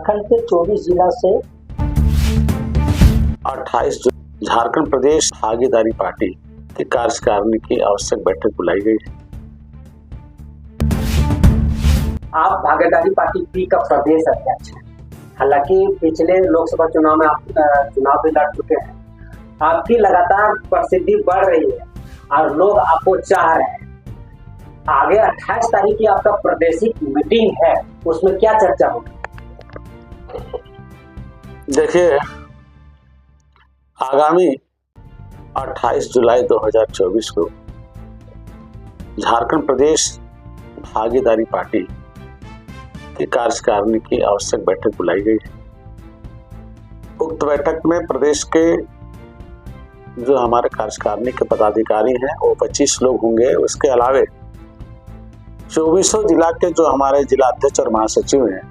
झारखंड के 24 जिला से 28 झारखंड प्रदेश भागीदारी पार्टी की कार्यकारिणी की आवश्यक बैठक बुलाई गई है। आप भागीदारी पार्टी पी का प्रदेश अध्यक्ष हैं। हालांकि पिछले लोकसभा चुनाव में आप चुनाव भी लड़ चुके हैं। आपकी लगातार प्रसिद्धि बढ़ रही है और लोग आपको चाह रहे हैं। आगे 28 तारीख की आपका प्रादेशिक मीटिंग है, उसमें क्या चर्चा होगी? देखिए, आगामी 28 जुलाई 2024 को झारखंड प्रदेश भागीदारी पार्टी की कार्यकारिणी की आवश्यक बैठक बुलाई गई है। उक्त बैठक में प्रदेश के जो हमारे कार्यकारिणी के पदाधिकारी हैं वो 25 लोग होंगे। उसके अलावे 24 जिला के जो हमारे जिला अध्यक्ष और महासचिव हैं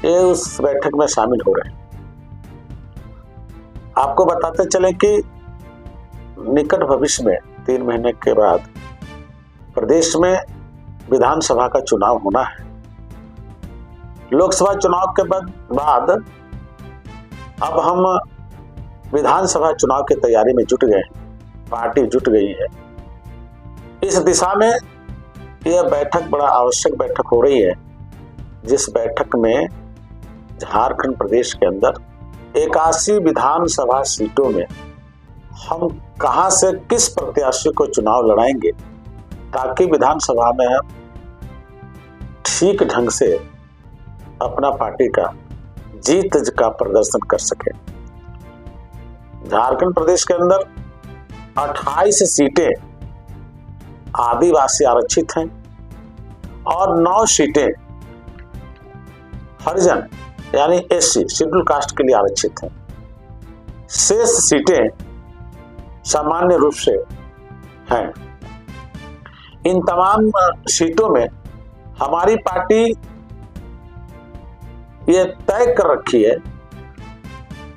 ये उस बैठक में शामिल हो रहे हैं। आपको बताते चले कि निकट भविष्य में 3 महीने के बाद प्रदेश में विधानसभा का चुनाव होना है। लोकसभा चुनाव के बाद अब हम विधानसभा चुनाव की तैयारी में जुट गए, पार्टी जुट गई है। इस दिशा में यह बैठक बड़ा आवश्यक बैठक हो रही है, जिस बैठक में झारखंड प्रदेश के अंदर 81 विधानसभा सीटों में हम कहां से किस प्रत्याशी को चुनाव लड़ाएंगे ताकि विधानसभा में हम ठीक ढंग से अपना पार्टी का जीत का प्रदर्शन कर सके। झारखंड प्रदेश के अंदर 28 सीटें आदिवासी आरक्षित हैं और 9 सीटें हरिजन यानी एससी शेड्यूल कास्ट के लिए आरक्षित हैं। शेष सीटें सामान्य रूप से हैं। इन तमाम सीटों में हमारी पार्टी ये तय कर रखी है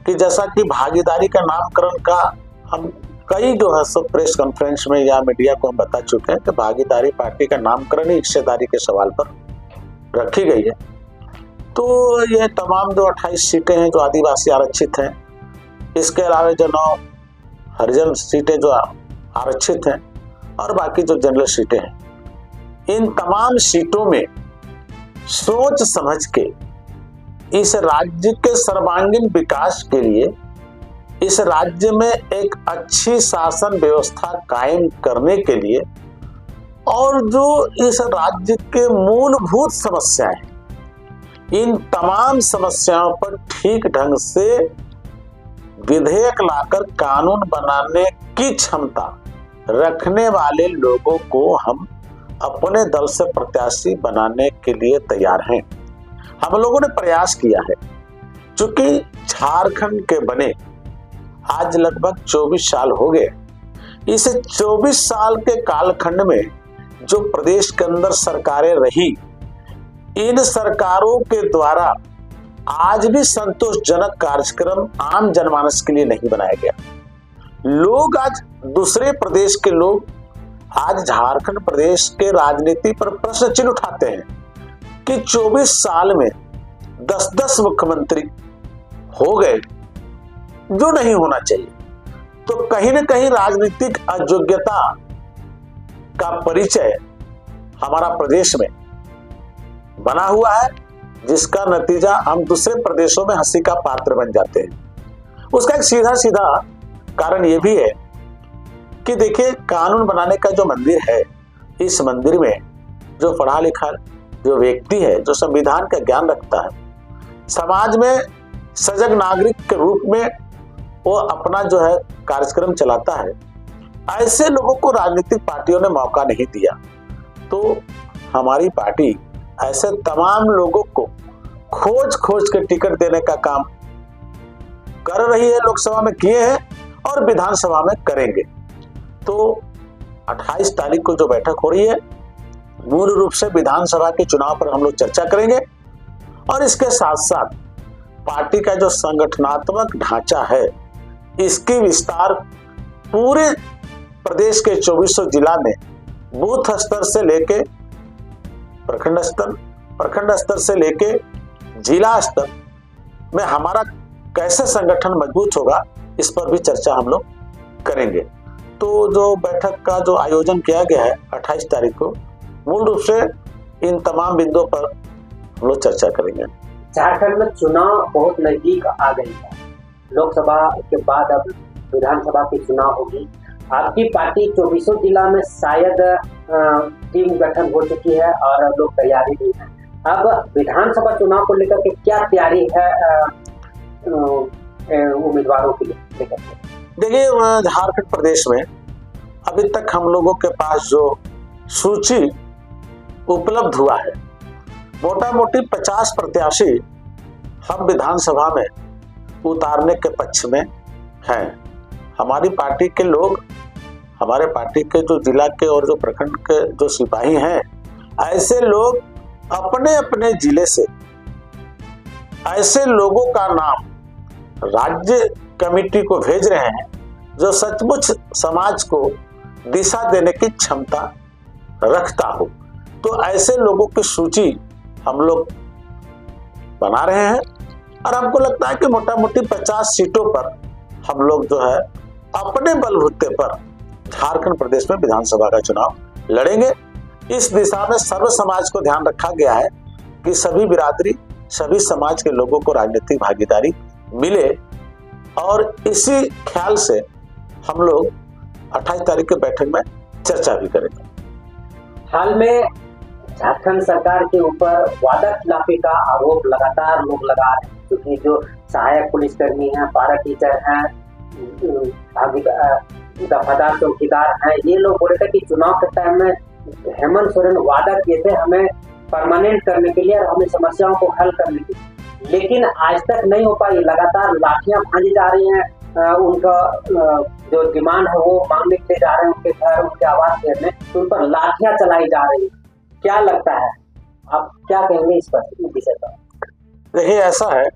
कि जैसा कि भागीदारी का नामकरण का हम कई जो है सब प्रेस कॉन्फ्रेंस में या मीडिया को हम बता चुके हैं कि भागीदारी पार्टी का नामकरण ही हिस्सेदारी के सवाल पर रखी गई है। तो ये तमाम जो 28 सीटें हैं जो आदिवासी आरक्षित हैं, इसके अलावा जो 9 हरिजन सीटें जो आरक्षित हैं और बाकी जो जनरल सीटें हैं, इन तमाम सीटों में सोच समझ के इस राज्य के सर्वांगीण विकास के लिए, इस राज्य में एक अच्छी शासन व्यवस्था कायम करने के लिए और जो इस राज्य के मूलभूत समस्याएं, इन तमाम समस्याओं पर ठीक ढंग से विधेयक लाकर कानून बनाने की क्षमता रखने वाले लोगों को हम अपने दल से प्रत्याशी बनाने के लिए तैयार हैं। हम लोगों ने प्रयास किया है, चूंकि झारखंड के बने आज लगभग 24 साल हो गए। इस 24 साल के कालखंड में जो प्रदेश के अंदर सरकारें रही, इन सरकारों के द्वारा आज भी संतोषजनक कार्यक्रम आम जनमानस के लिए नहीं बनाया गया। लोग आज दूसरे प्रदेश के लोग आज झारखंड प्रदेश के राजनीति पर प्रश्न चिन्ह उठाते हैं कि 24 साल में 10-10 मुख्यमंत्री हो गए, जो नहीं होना चाहिए। तो कहीं न कहीं राजनीतिक अयोग्यता का परिचय हमारा प्रदेश में बना हुआ है, जिसका नतीजा हम दूसरे प्रदेशों में हंसी का पात्र बन जाते हैं। उसका एक सीधा सीधा कारण यह भी है कि देखिए, कानून बनाने का जो मंदिर है, इस मंदिर में जो पढ़ा लिखा जो व्यक्ति है, जो संविधान का ज्ञान रखता है, समाज में सजग नागरिक के रूप में वो अपना जो है कार्यक्रम चलाता है, ऐसे लोगों को राजनीतिक पार्टियों ने मौका नहीं दिया। तो हमारी पार्टी ऐसे तमाम लोगों को खोज खोज के टिकट देने का काम कर रही है। लोकसभा में किए हैं और विधानसभा में करेंगे। तो 28 तारीख को जो बैठक हो रही है, मूल रूप से विधानसभा के चुनाव पर हम लोग चर्चा करेंगे और इसके साथ साथ पार्टी का जो संगठनात्मक ढांचा है, इसकी विस्तार पूरे प्रदेश के 24 जिला में बूथ स्तर से लेके प्रखंड स्तर से लेके जिला स्तर में हमारा कैसे संगठन मजबूत होगा, इस पर भी चर्चा हम लोग करेंगे। तो जो बैठक का जो आयोजन किया गया है 28 तारीख को, मूल रूप से इन तमाम बिंदुओं पर हम लोग चर्चा करेंगे। झारखंड में चुनाव बहुत नजदीक आ गई है। लोकसभा के बाद अब विधानसभा की चुनाव होगी। आपकी पार्टी 24 जिला में शायद टीम गठन हो चुकी है और लोग तैयारी भी है। अब विधानसभा चुनाव को लेकर के क्या तैयारी है उम्मीदवारों के लेकर के? देखिए, झारखंड प्रदेश में अभी तक हम लोगों के पास जो सूची उपलब्ध हुआ है, मोटा मोटी 50 प्रत्याशी हम विधानसभा में उतारने के पक्ष में हैं। हमारी पार्टी के लोग, हमारे पार्टी के जो जिला के और जो प्रखंड के जो सिपाही हैं, ऐसे लोग अपने अपने जिले से ऐसे लोगों का नाम राज्य कमेटी को भेज रहे हैं जो सचमुच समाज को दिशा देने की क्षमता रखता हो। तो ऐसे लोगों की सूची हम लोग बना रहे हैं और हमको लगता है कि मोटा मोटी 50 सीटों पर हम लोग जो है अपने बलबूते पर झारखंड प्रदेश में विधानसभा का चुनाव लड़ेंगे। इस दिशा में सर्व समाज को ध्यान रखा गया है कि सभी बिरादरी, सभी समाज के लोगों को राजनीतिक भागीदारी मिले और इसी ख्याल से हम लोग 28 तारीख के बैठक में चर्चा भी करेंगे। हाल में झारखंड सरकार के ऊपर वादा खिलाफी का आरोप लगातार लोग लगा रहे हैं, क्योंकि जो सहायक पुलिसकर्मी हैं, पारा टीचर हैं, दफादार चौकीदार हैं, ये लोग बोले थे कि चुनाव के टाइम में हेमंत सोरेन वादा किए थे हमें परमानेंट करने के लिए और हमें समस्याओं को हल करने के लिए, लेकिन आज तक नहीं हो पाई। लगातार लाठियां भांजी जा रही हैं, उनका जो डिमांड है वो मांगने के लिए जा रहे हैं, उनके घर, उनके आवास घेरने, तो उन पर लाठियां चलाई जा रही है। क्या लगता है, आप क्या कहेंगे इस पर, इस विषय पर? देखिए, ऐसा है,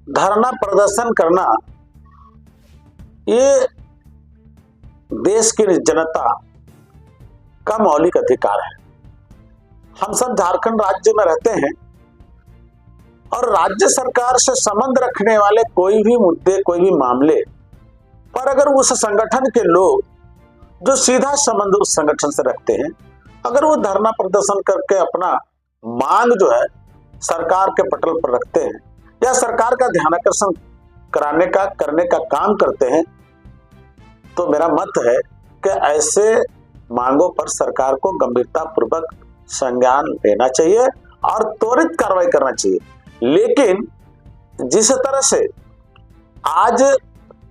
धरना प्रदर्शन करना ये देश की जनता का मौलिक अधिकार है। हम सब झारखंड राज्य में रहते हैं और राज्य सरकार से संबंध रखने वाले कोई भी मुद्दे, कोई भी मामले पर अगर उस संगठन के लोग जो सीधा संबंध उस संगठन से रखते हैं, अगर वो धरना प्रदर्शन करके अपना मांग जो है सरकार के पटल पर रखते हैं या सरकार का ध्यानाकर्षण करने का काम करते हैं, तो मेरा मत है कि ऐसे मांगों पर सरकार को गंभीरता पूर्वक संज्ञान लेना चाहिए और त्वरित कार्रवाई करना चाहिए। लेकिन जिस तरह से आज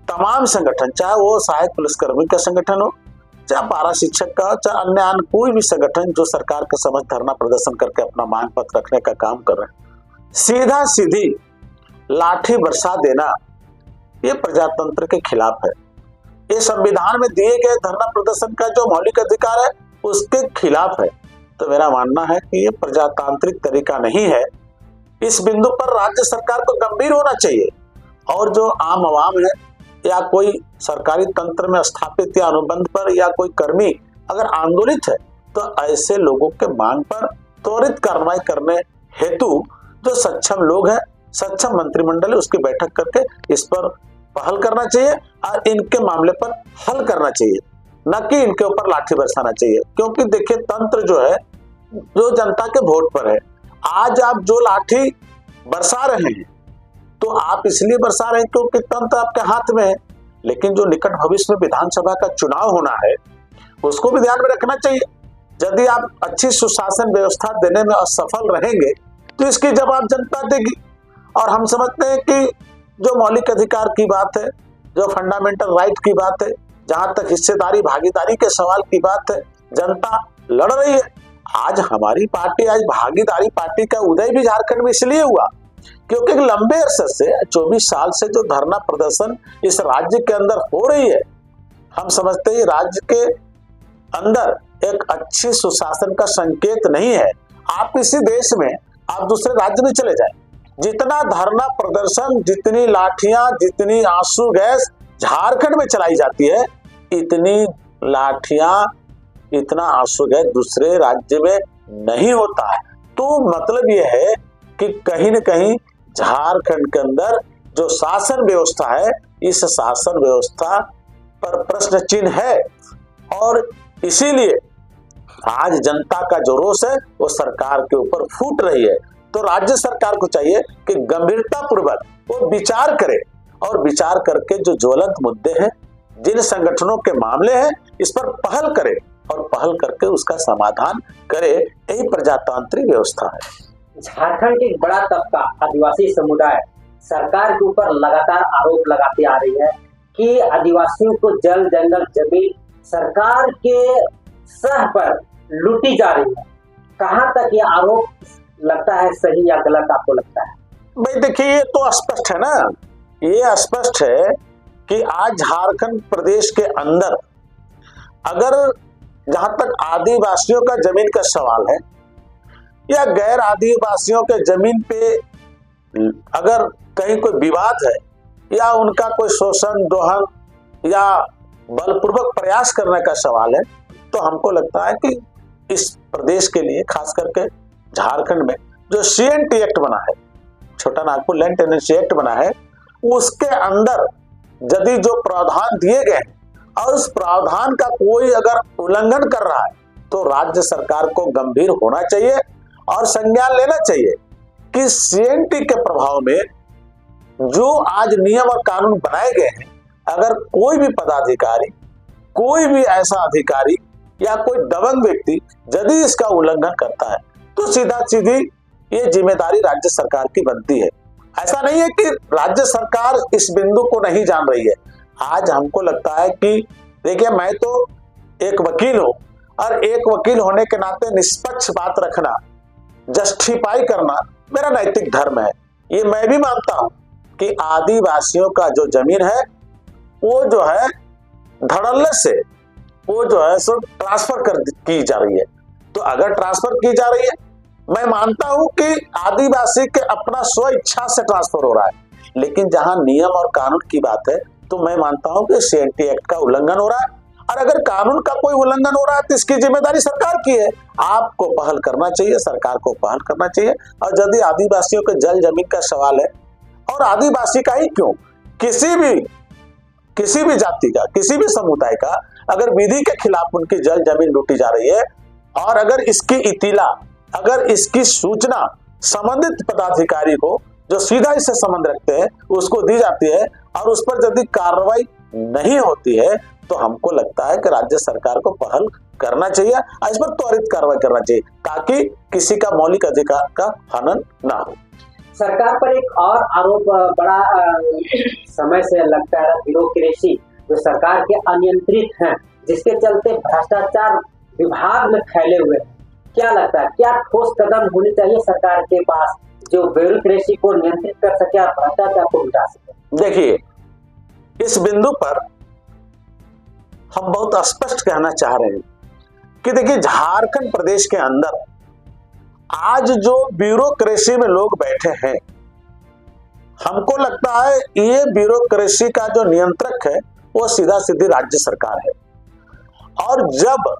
तमाम संगठन, चाहे वो सहायक पुलिसकर्मी का संगठन हो, चाहे पारा शिक्षक का, चाहे अन्य कोई भी संगठन जो सरकार के समक्ष धरना प्रदर्शन करके अपना मांग पत्र रखने का काम कर रहे हैं, सीधा सीधी लाठी बरसा देना ये प्रजातंत्र के खिलाफ है। ये संविधान में दिए गए धरना प्रदर्शन का जो मौलिक अधिकार है उसके खिलाफ है। तो मेरा मानना है कि ये प्रजातांत्रिक तरीका नहीं है। इस बिंदु पर राज्य सरकार को गंभीर होना चाहिए और जो आम आवाम है या कोई सरकारी तंत्र में स्थापित या अनुबंध पर या कोई कर्मी अगर आंदोलित है, तो ऐसे लोगों के मांग पर त्वरित कार्रवाई करने हेतु जो सक्षम लोग हैं, सक्षम मंत्रिमंडल है, उसकी बैठक करके इस पर पहल करना चाहिए और इनके मामले पर हल करना चाहिए, न कि इनके ऊपर लाठी बरसाना चाहिए। क्योंकि देखिए, तंत्र जो है जो जनता के वोट पर है। आज आप जो लाठी बरसा रहे हैं तो आप इसलिए बरसा रहे हैं क्योंकि तंत्र आपके हाथ में है, लेकिन जो निकट भविष्य में विधानसभा का चुनाव होना है उसको भी ध्यान में रखना चाहिए। यदि आप अच्छी सुशासन व्यवस्था देने में असफल रहेंगे तो इसकी जवाब जनता देगी। और हम समझते हैं कि जो मौलिक अधिकार की बात है, जो फंडामेंटल राइट की बात है, जहां तक हिस्सेदारी भागीदारी के सवाल की बात है, जनता लड़ रही है। आज हमारी पार्टी, आज भागीदारी पार्टी का उदय भी झारखंड में इसलिए हुआ क्योंकि लंबे अरसे से 24 साल से जो धरना प्रदर्शन इस राज्य के अंदर हो रही है, हम समझते हैं राज्य के अंदर एक अच्छी सुशासन का संकेत नहीं है। आप इसी देश में आप दूसरे राज्य में चले जाए, जितना धरना प्रदर्शन, जितनी लाठियां, जितनी आंसू गैस झारखंड में चलाई जाती है, इतनी लाठियां, इतना आंसू गैस दूसरे राज्य में नहीं होता है। तो मतलब यह है कि कहीं न कहीं झारखंड के अंदर जो शासन व्यवस्था है, इस शासन व्यवस्था पर प्रश्न चिन्ह है और इसीलिए आज जनता का जो रोष है वो सरकार के ऊपर फूट रही है। तो राज्य सरकार को चाहिए कि गंभीरता पूर्वक वो विचार करे और विचार करके जो ज्वलंत मुद्दे हैं, जिन संगठनों के मामले हैं, इस पर पहल करे और पहल करके उसका समाधान करे। यही प्रजातांत्रिक व्यवस्था है। झारखंड के एक बड़ा तबका आदिवासी समुदाय सरकार के ऊपर लगातार आरोप लगाती आ रही है कि आदिवासियों को जल जंगल जमीन सरकार के सह पर लूटी जा रही है। कहां तक ये आरोप लगता है सही या गलत, आपको लगता है? भाई देखिए, ये तो स्पष्ट है ना, ये स्पष्ट है कि आज झारखंड प्रदेश के अंदर अगर जहां तक आदिवासियों का जमीन का सवाल है या गैर आदिवासियों के जमीन पे अगर कहीं कोई विवाद है या उनका कोई शोषण दोहन या बलपूर्वक प्रयास करने का सवाल है, तो हमको लगता है कि इस प्रदेश के लिए खास करके झारखंड में जो CNT एक्ट बना है, छोटा नागपुर लैंड टेनेंसी एक्ट बना है, उसके अंदर यदि जो प्रावधान दिए गए हैं और उस प्रावधान का कोई अगर उल्लंघन कर रहा है तो राज्य सरकार को गंभीर होना चाहिए और संज्ञान लेना चाहिए कि CNT के प्रभाव में जो आज नियम और कानून बनाए गए हैं, अगर कोई भी पदाधिकारी, कोई भी ऐसा अधिकारी या कोई दबंग व्यक्ति यदि इसका उल्लंघन करता है तो सीधा सीधी ये जिम्मेदारी राज्य सरकार की बनती है। ऐसा नहीं है कि राज्य सरकार इस बिंदु को नहीं जान रही है। आज हमको लगता है कि देखिए, मैं तो एक वकील हूं और एक वकील होने के नाते निष्पक्ष बात रखना, जस्टिफाई करना मेरा नैतिक धर्म है। ये मैं भी मानता हूं कि आदिवासियों का जो जमीन है वो जो है धड़ल्ले से वो जो है सो ट्रांसफर की जा रही है। तो अगर ट्रांसफर की जा रही है, मैं मानता हूं कि आदिवासी के अपना स्व इच्छा से ट्रांसफर हो रहा है, लेकिन जहां नियम और कानून की बात है तो मैं मानता हूं कि CNT एक्ट का उल्लंघन हो रहा है। और अगर कानून का कोई उल्लंघन हो रहा है तो इसकी जिम्मेदारी सरकार की है। आपको पहल करना चाहिए, सरकार को पहल करना चाहिए। और यदि आदिवासियों के जल जमीन का सवाल है, और आदिवासी का ही क्यों, किसी भी जाति का, किसी भी समुदाय का अगर विधि के खिलाफ उनकी जल जमीन लूटी जा रही है और अगर इसकी इतिला, अगर इसकी सूचना संबंधित पदाधिकारी को जो सीधा इससे संबंध रखते हैं उसको दी जाती है और उस पर यदि कार्रवाई नहीं होती है तो हमको लगता है कि राज्य सरकार को पहल करना चाहिए, इस पर त्वरित कार्रवाई करना चाहिए ताकि किसी का मौलिक अधिकार का हनन ना हो। सरकार पर एक और आरोप बड़ा समय से लगता है, ब्यूरोक्रेसी जो सरकार के अनियंत्रित हैं, जिसके चलते भ्रष्टाचार विभाग में फैले हुए हैं। क्या लगता है, क्या ठोस कदम होनी चाहिए सरकार के पास जो ब्यूरोक्रेसी को नियंत्रित कर सके और भ्रष्टाचार को मिटा सके? देखिए, इस बिंदु पर हम बहुत स्पष्ट कहना चाह रहे हैं कि देखिए, झारखंड प्रदेश के अंदर आज जो ब्यूरोक्रेसी में लोग बैठे हैं, हमको लगता है ये ब्यूरोक्रेसी का जो नियंत्रक है वो सीधा सीधी राज्य सरकार है। और जब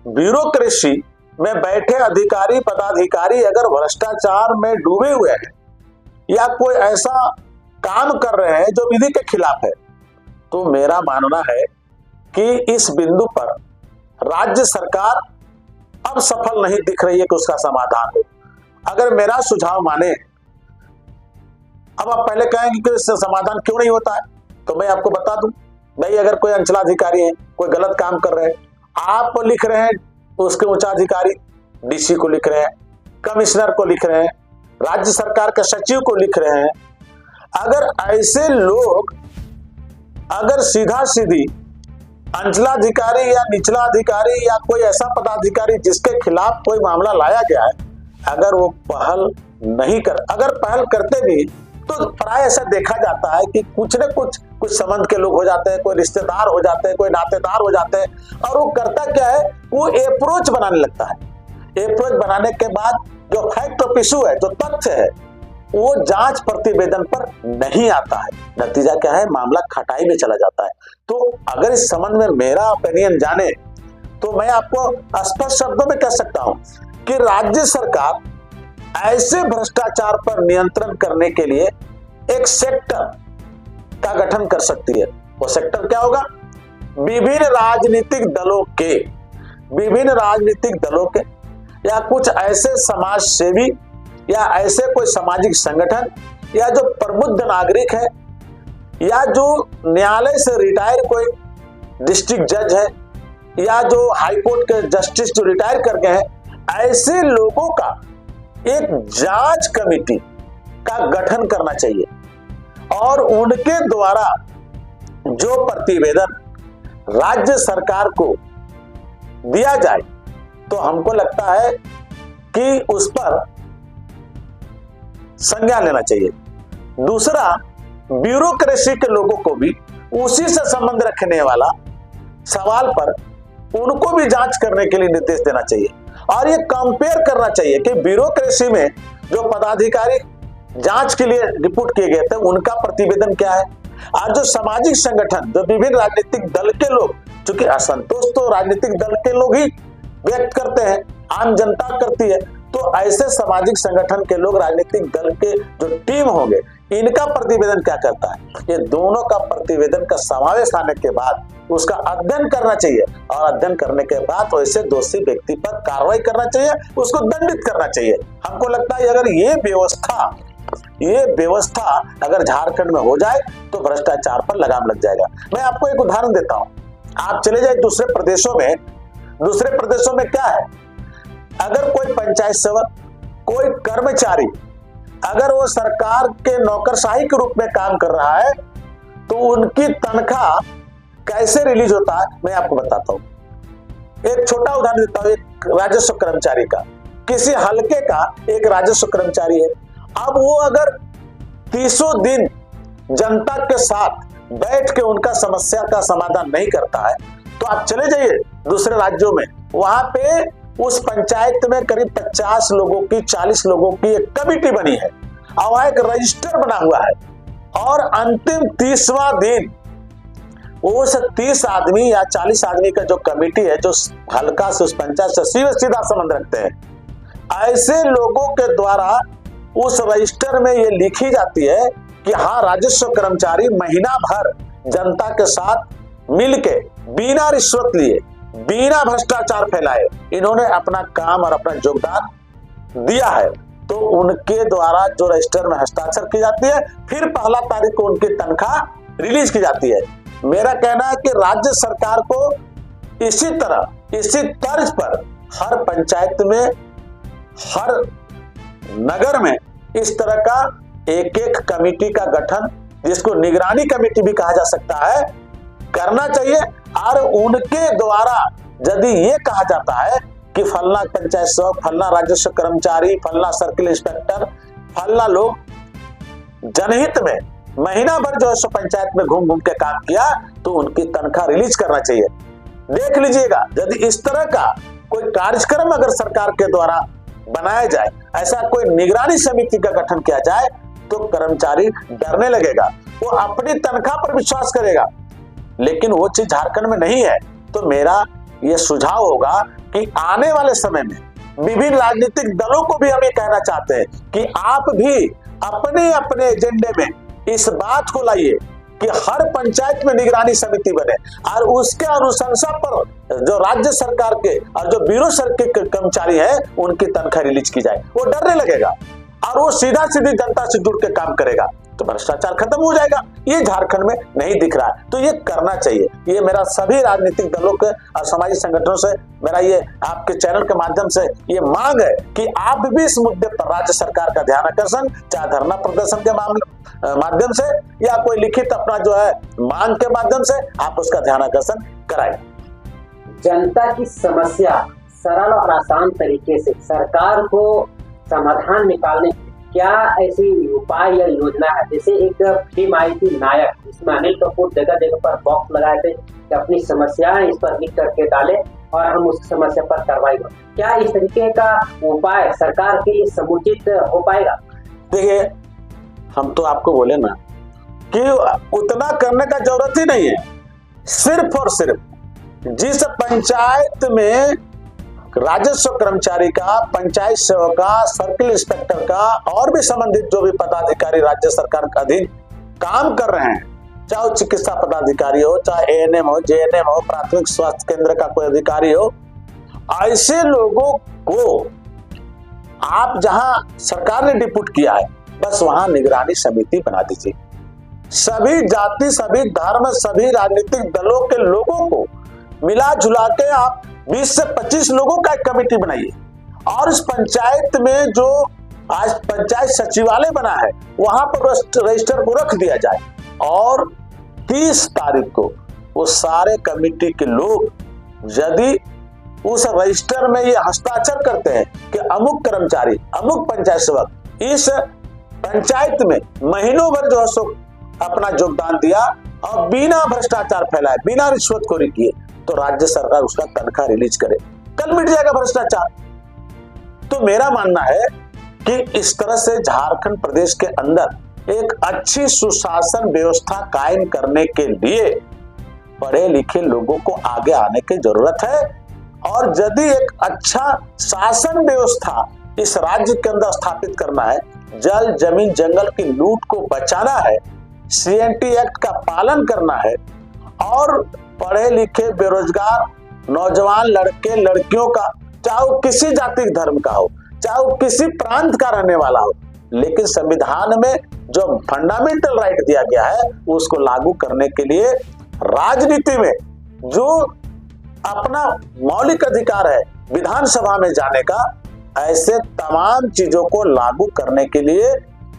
ब्यूरोक्रेसी में बैठे अधिकारी पदाधिकारी अगर भ्रष्टाचार में डूबे हुए हैं या कोई ऐसा काम कर रहे हैं जो विधि के खिलाफ है, तो मेरा मानना है कि इस बिंदु पर राज्य सरकार अब सफल नहीं दिख रही है कि उसका समाधान हो। अगर मेरा सुझाव माने, अब आप पहले कहेंगे कि इससे समाधान क्यों नहीं होता है, तो मैं आपको बता दूं, भाई अगर कोई अंचलाधिकारी है, कोई गलत काम कर रहे हैं, आप लिख रहे हैं उसके उच्चाधिकारी DC को लिख रहे हैं, कमिश्नर को लिख रहे हैं, राज्य सरकार के सचिव को लिख रहे हैं। अगर ऐसे लोग अगर सीधा सीधी अंचलाधिकारी या निचला अधिकारी या कोई ऐसा पदाधिकारी जिसके खिलाफ कोई मामला लाया गया है, अगर वो पहल नहीं कर, अगर पहल करते भी तो प्राय ऐसा देखा जाता है कि कुछ न कुछ संबंध के लोग हो जाते हैं, कोई रिश्तेदार हो जाते हैं, कोई नातेदार हो जाते हैं, और वो करता क्या है, वो अप्रोच बनाने लगता है। अप्रोच बनाने के बाद जो फैक्ट ऑफ इशू है, जो तथ्य है, वो जांच प्रतिवेदन पर नहीं आता है। नतीजा क्या है, मामला खटाई में चला जाता है। तो अगर इस संबंध में मेरा ओपिनियन जाने तो मैं आपको स्पष्ट शब्दों में कह सकता हूं कि राज्य सरकार ऐसे भ्रष्टाचार पर नियंत्रण करने के लिए एक सेक्टर का गठन कर सकती है। वो सेक्टर क्या होगा? विभिन्न राजनीतिक दलों के या कुछ ऐसे समाज सेवी या ऐसे कोई सामाजिक संगठन या जो प्रबुद्ध नागरिक है या जो न्यायालय से रिटायर कोई डिस्ट्रिक्ट जज है या जो हाई कोर्ट के जस्टिस जो रिटायर कर गए हैं, ऐसे लोगों का एक जांच कमेटी का गठन करना चाहिए और उनके द्वारा जो प्रतिवेदन राज्य सरकार को दिया जाए तो हमको लगता है कि उस पर संज्ञान लेना चाहिए। दूसरा, ब्यूरोक्रेसी के लोगों को भी उसी से संबंध रखने वाला सवाल पर उनको भी जांच करने के लिए निर्देश देना चाहिए और ये कंपेयर करना चाहिए कि ब्यूरोक्रेसी में जो पदाधिकारी जांच के लिए रिपोर्ट किए गए थे उनका प्रतिवेदन क्या है और जो सामाजिक संगठन जो विभिन्न राजनीतिक दल के लोग, चूंकि असंतोष तो राजनीतिक दल के लोग ही व्यक्त करते हैं, आम जनता करती है, तो ऐसे सामाजिक संगठन के लोग, राजनीतिक दल के जो टीम होंगे, इनका प्रतिवेदन क्या करता है, ये दोनों का प्रतिवेदन का समावेश आने के बाद उसका अध्ययन करना चाहिए और अध्ययन करने के बाद वैसे दोषी व्यक्ति पर कार्रवाई करना चाहिए, उसको दंडित करना चाहिए। हमको लगता है अगर ये व्यवस्था अगर झारखंड में हो जाए तो भ्रष्टाचार पर लगाम लग जाएगा। मैं आपको एक उदाहरण देता हूं, आप चले जाए दूसरे प्रदेशों में क्या है, अगर कोई पंचायत सेवक, कोई कर्मचारी अगर वो सरकार के नौकरशाही के रूप में काम कर रहा है तो उनकी तनख्वाह कैसे रिलीज होता है मैं आपको बताता हूं। एक छोटा उदाहरण देता हूं, एक राजस्व कर्मचारी का, किसी हलके का एक राजस्व कर्मचारी है। अब वो अगर 30 दिन जनता के साथ बैठ के उनका समस्या का समाधान नहीं करता है तो आप चले जाइए दूसरे राज्यों में, वहां पे उस पंचायत में करीब 50 लोगों की, 40 लोगों की एक कमेटी बनी है और वहां एक रजिस्टर बना हुआ है और अंतिम 30वां दिन उस 30 आदमी या 40 आदमी का जो कमेटी है, जो हल्का से उस पंचायत से सीधा संबंध रखते हैं, ऐसे लोगों के द्वारा उस रजिस्टर में ये लिखी जाती है कि हाँ, राजस्व कर्मचारी महीना भर जनता के साथ मिलके बिना रिश्वत लिए, बिना भ्रष्टाचार फैलाए इन्होंने अपना काम और अपना योगदान दिया है, तो उनके द्वारा जो रजिस्टर में हस्ताक्षर की जाती है, फिर 1 तारीख को उनकी तनख्वाह रिलीज की जाती है। मेरा कहना है कि राज्य सरकार को इसी तर्ज पर हर पंचायत में, हर नगर में इस तरह का एक कमेटी का गठन, जिसको निगरानी कमेटी भी कहा जा सकता है, करना चाहिए और उनके द्वारा यदि ये कहा जाता है कि फलना पंचायत सेवक, फलना राजस्व कर्मचारी, फलना सर्किल इंस्पेक्टर, फलना लोग जनहित में महीना भर जो है पंचायत में घूम के काम किया तो उनकी तनख्वाह रिलीज करना चाहिए। देख लीजिएगा, यदि इस तरह का कोई कार्यक्रम अगर सरकार के द्वारा बनाया जाए, ऐसा कोई निगरानी समिति का गठन किया जाए तो कर्मचारी डरने लगेगा, वो अपनी तनख्वाह पर विश्वास करेगा। लेकिन वो चीज झारखंड में नहीं है। तो मेरा ये सुझाव होगा कि आने वाले समय में विभिन्न राजनीतिक दलों को भी हम ये कहना चाहते हैं कि आप भी अपने अपने एजेंडे में इस बात को लाइए कि हर पंचायत में निगरानी समिति बने और उसके अनुशंसा पर जो राज्य सरकार के और जो ब्यूरो सरकार के कर्मचारी हैं उनकी तनख्वाह रिलीज की जाए। वो डरने लगेगा और वो सीधा सीधी जनता से जुड़ के काम करेगा, तो भ्रष्टाचार खत्म हो जाएगा। ये झारखंड में नहीं दिख रहा है, तो ये करना चाहिए। ये मेरा सभी राजनीतिक दलों के और सामाजिक संगठनों से मेरा ये आपके चैनल के माध्यम से ये मांग है कि आप भी इस मुद्दे पर राज्य सरकार का ध्यान आकर्षण, चाहे धरना प्रदर्शन के माध्यम से या कोई लिखित अपना जो है मांग के माध्यम से आप उसका ध्यान आकर्षण कराएं। जनता की समस्या सरल और आसान तरीके से सरकार को समाधान निकालने क्या ऐसी उपाय या योजना है? जैसे एक फिल्म आई थी नायक, इसमें अनिल कपूर जगह जगह पर बॉक्स लगाए थे कि अपनी समस्याएं इस पर लिख करके डाले और हम उस समस्या पर कार्रवाई करें। क्या इस तरीके का उपाय सरकार के लिए समुचित हो पाएगा? देखिए, हम तो आपको बोले ना कि उतना करने का जरूरत ही नहीं है। सिर्फ और सिर्फ जिस पंचायत में राजस्व कर्मचारी का, पंचायत सेवक का, सर्किल इंस्पेक्टर का और भी संबंधित जो भी पदाधिकारी राज्य सरकार के अधीन काम कर रहे हैं, चाहे चिकित्सा पदाधिकारी हो, चाहे एएनएम हो, जेएनएम हो, प्राथमिक स्वास्थ्य केंद्र का कोई अधिकारी हो, ऐसे लोगों को आप जहां सरकार ने डिप्यूट किया है, बस वहां निगरानी समिति बना दीजिए। सभी जाति, सभी धर्म, सभी राजनीतिक दलों के लोगों को मिला जुला के आप 20 से 25 लोगों का एक कमेटी बनाइए और इस पंचायत में जो आज पंचायत सचिवालय बना है वहां पर रजिस्टर को रख दिया जाए और 30 तारीख को वो सारे कमेटी के लोग यदि उस रजिस्टर में ये हस्ताक्षर करते हैं कि अमुक कर्मचारी, अमुक पंचायत सेवक इस पंचायत में महीनों भर जो है सो अपना योगदान दिया और बिना भ्रष्टाचार फैलाए, बिना रिश्वतखोरी किए, तो राज्य सरकार उसका तनख्वाह रिलीज करे, कल मिट जाएगा भ्रष्टाचार। तो मेरा मानना है कि इस तरह से झारखंड प्रदेश के अंदर एक अच्छी सुशासन व्यवस्था कायम करने के लिए पढ़े लिखे लोगों को आगे आने की जरूरत है और यदि एक अच्छा शासन व्यवस्था इस राज्य के अंदर स्थापित करना है, जल जमीन जंगल की लूट को बचाना है, CNT एक्ट का पालन करना है और पढ़े लिखे बेरोजगार नौजवान लड़के लड़कियों का, चाहे वो किसी जाति धर्म का हो, चाहे वो किसी प्रांत का रहने वाला हो, लेकिन संविधान में जो फंडामेंटल राइट दिया गया है उसको लागू करने के लिए राजनीति में जो अपना मौलिक अधिकार है विधानसभा में जाने का, ऐसे तमाम चीजों को लागू करने के लिए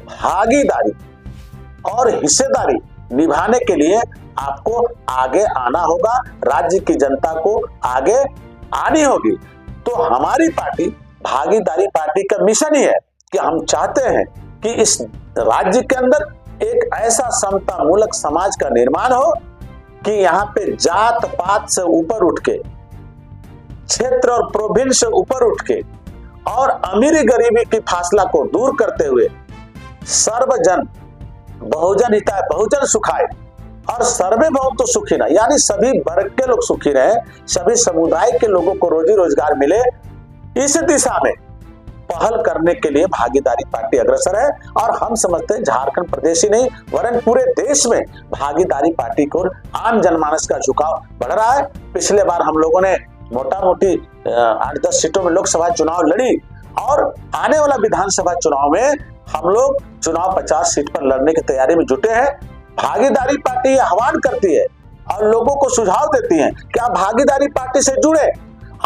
भागीदारी और हिस्सेदारी निभाने के लिए आपको आगे आना होगा, राज्य की जनता को आगे आनी होगी। तो हमारी पार्टी भागीदारी पार्टी का मिशन ही है कि हम चाहते हैं कि इस राज्य के अंदर एक ऐसा समता मूलक समाज का निर्माण हो कि यहाँ पे जात पात से ऊपर उठ के, क्षेत्र और प्रोविंस से ऊपर उठ के और अमीरी गरीबी की फासला को दूर करते हुए सर्वजन बहुजन हिताय बहुजन सुखाय और सर्वे भवन्तु सुखिनः, यानी सभी वर्ग के लोग सुखी रहे, सभी समुदाय के लोगों को रोजी रोजगार मिले, इस दिशा में पहल करने के लिए भागीदारी पार्टी अग्रसर है। और हम समझते हैं झारखंड प्रदेश ही नहीं वरन पूरे देश में भागीदारी पार्टी को आम जनमानस का झुकाव बढ़ रहा है। पिछले बार हम लोगों ने मोटा मोटी 8-10 सीटों में लोकसभा चुनाव लड़ी और आने वाला विधानसभा चुनाव में हम लोग चुनाव 50 सीट पर लड़ने की तैयारी में जुटे हैं। भागीदारी पार्टी आह्वान करती है और लोगों को सुझाव देती है कि आप भागीदारी पार्टी से जुड़े।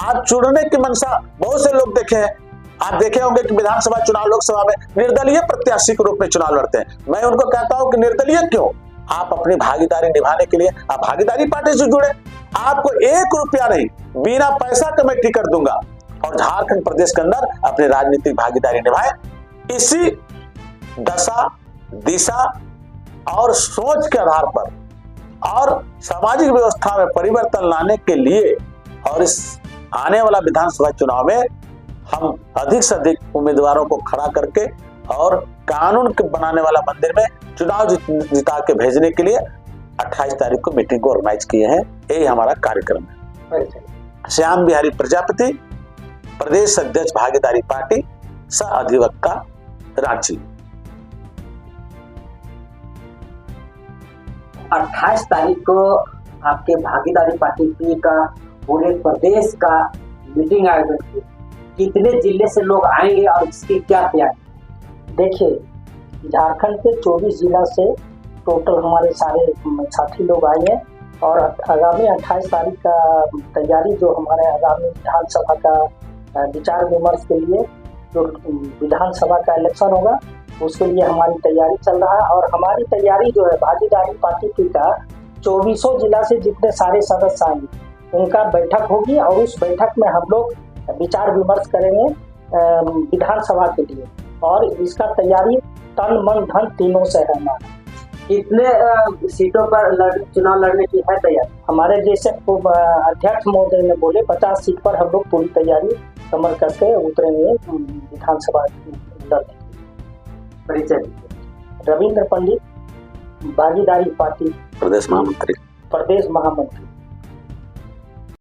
आप जुड़ने की मंशा बहुत से लोग देखे हैं, आप देखे होंगे कि विधानसभा चुनाव लोकसभा में निर्दलीय प्रत्याशी के रूप में चुनाव लड़ते हैं। मैं उनको कहता हूं कि निर्दलीय क्यों, आप अपनी भागीदारी निभाने के लिए आप भागीदारी पार्टी से जुड़े। आपको 1 रुपया नहीं, बिना पैसा का मैं टिकट दूंगा और झारखंड प्रदेश के अंदर अपनी राजनीतिक भागीदारी निभाए। इसी दशा दिशा और सोच के आधार पर और सामाजिक व्यवस्था में परिवर्तन लाने के लिए और इस आने वाला विधानसभा चुनाव में हम अधिक से अधिक उम्मीदवारों को खड़ा करके और कानून के बनाने वाला मंदिर में चुनाव जिता के भेजने के लिए 28 तारीख को मीटिंग को ऑर्गेनाइज किए हैं। यही हमारा कार्यक्रम है। श्याम बिहारी प्रजापति, प्रदेश अध्यक्ष भागीदारी पार्टी, सह अधिवक्ता, रांची। 28 तारीख को आपके भागीदारी पार्टी पी का पूरे प्रदेश का मीटिंग आयोजन की, कितने जिले से लोग आएंगे और इसकी क्या तैयारी? देखिए, झारखंड के 24 जिला से टोटल हमारे सारे साथी लोग आए हैं और आगामी 28 तारीख का तैयारी जो हमारे आगामी विधानसभा का विचार विमर्श के लिए जो विधानसभा का इलेक्शन होगा उसके लिए हमारी तैयारी चल रहा है। और हमारी तैयारी जो है भागीदारी पार्टी की का 24 जिला से जितने सारे सदस्य आएंगे उनका बैठक होगी और उस बैठक में हम लोग विचार विमर्श करेंगे विधानसभा के लिए और इसका तैयारी तन मन धन तीनों से है हमारा। कितने सीटों पर चुनाव लड़ने की है तैयारी? हमारे जैसे अध्यक्ष महोदय ने बोले 50 सीट पर हम लोग पूरी तैयारी कमर करके उतरेंगे विधानसभा लड़ने। परिचय? रविंद्र पंडित, भागीदारी पार्टी प्रदेश महामंत्री।